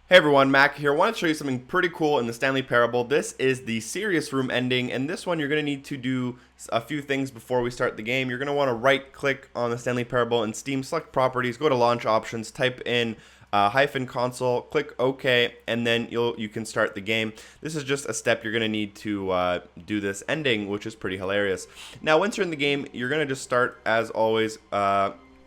Hey everyone, Mac here. I want to show you something pretty cool in the Stanley Parable. This is the Serious Room ending, and this one you're going to need to do a few things before we start the game. You're going to want to right click on the Stanley Parable in Steam, select Properties, go to Launch Options, type in -console, click OK, and then you can start the game. This is just a step you're going to need to do this ending, which is pretty hilarious. Now once you're in the game, you're going to just start as always.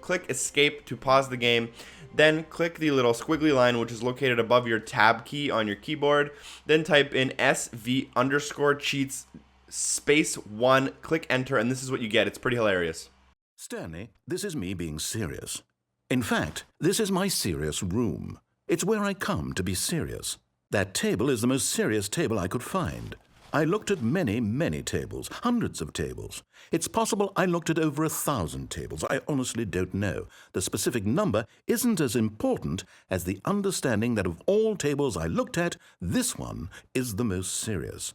Click Escape to pause the game. Then click the little squiggly line which is located above your tab key on your keyboard. Then type in SV_cheats space 1, click enter, and this is what you get. It's pretty hilarious. Stanley, this is me being serious. In fact, this is my serious room. It's where I come to be serious. That table is the most serious table I could find. I looked at many, many tables, hundreds of tables. It's possible I looked at over 1,000 tables. I honestly don't know. The specific number isn't as important as the understanding that of all tables I looked at, this one is the most serious.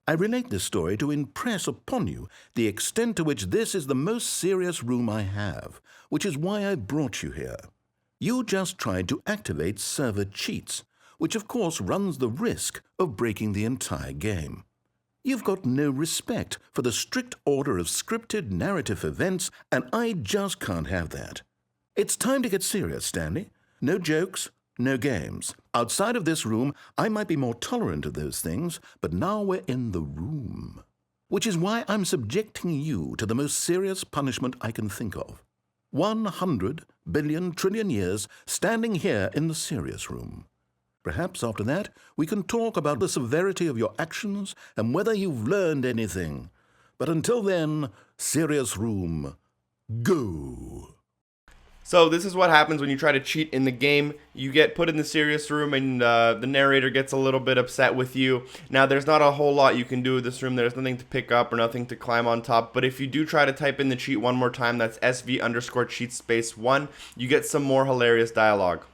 I relate this story to impress upon you the extent to which this is the most serious room I have, which is why I brought you here. You just tried to activate server cheats, which of course runs the risk of breaking the entire game. You've got no respect for the strict order of scripted narrative events, and I just can't have that. It's time to get serious, Stanley. No jokes, no games. Outside of this room, I might be more tolerant of those things, but now we're in the room. Which is why I'm subjecting you to the most serious punishment I can think of. 100 billion trillion years standing here in the serious room. Perhaps after that, we can talk about the severity of your actions and whether you've learned anything. But until then, serious room, go. So this is what happens when you try to cheat in the game. You get put in the serious room and the narrator gets a little bit upset with you. Now there's not a whole lot you can do with this room. There's nothing to pick up or nothing to climb on top. But if you do try to type in the cheat one more time, that's SV_cheat space 1, you get some more hilarious dialogue.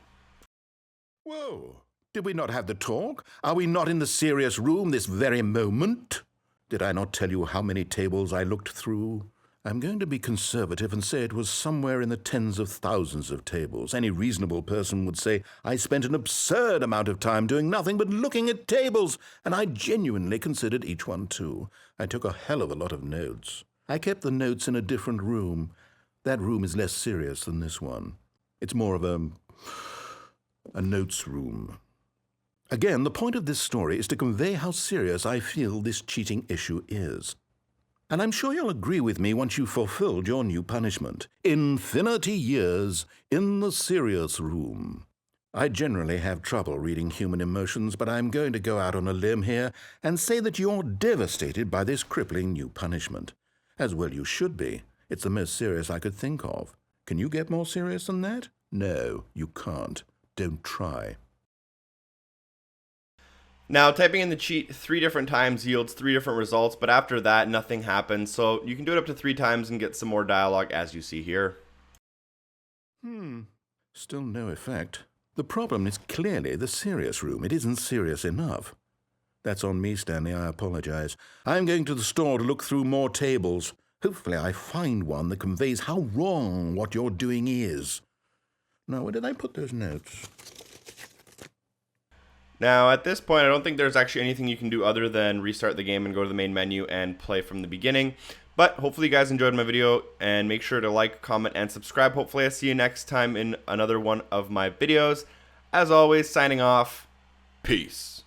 Whoa. Did we not have the talk? Are we not in the serious room this very moment? Did I not tell you how many tables I looked through? I'm going to be conservative and say it was somewhere in the tens of thousands of tables. Any reasonable person would say I spent an absurd amount of time doing nothing but looking at tables, and I genuinely considered each one too. I took a hell of a lot of notes. I kept the notes in a different room. That room is less serious than this one. It's more of a notes room. Again, the point of this story is to convey how serious I feel this cheating issue is. And I'm sure you'll agree with me once you've fulfilled your new punishment. Infinity years in the serious room. I generally have trouble reading human emotions, but I'm going to go out on a limb here and say that you're devastated by this crippling new punishment. As well you should be. It's the most serious I could think of. Can you get more serious than that? No, you can't. Don't try. Now, typing in the cheat 3 different times yields 3 different results, but after that, nothing happens. So you can do it up to 3 times and get some more dialogue, as you see here. Still no effect. The problem is clearly the serious room. It isn't serious enough. That's on me, Stanley. I apologize. I'm going to the store to look through more tables. Hopefully I find one that conveys how wrong what you're doing is. Now, where did I put those notes? Now, at this point, I don't think there's actually anything you can do other than restart the game and go to the main menu and play from the beginning. But hopefully you guys enjoyed my video, and make sure to like, comment, and subscribe. Hopefully I see you next time in another one of my videos. As always, signing off. Peace.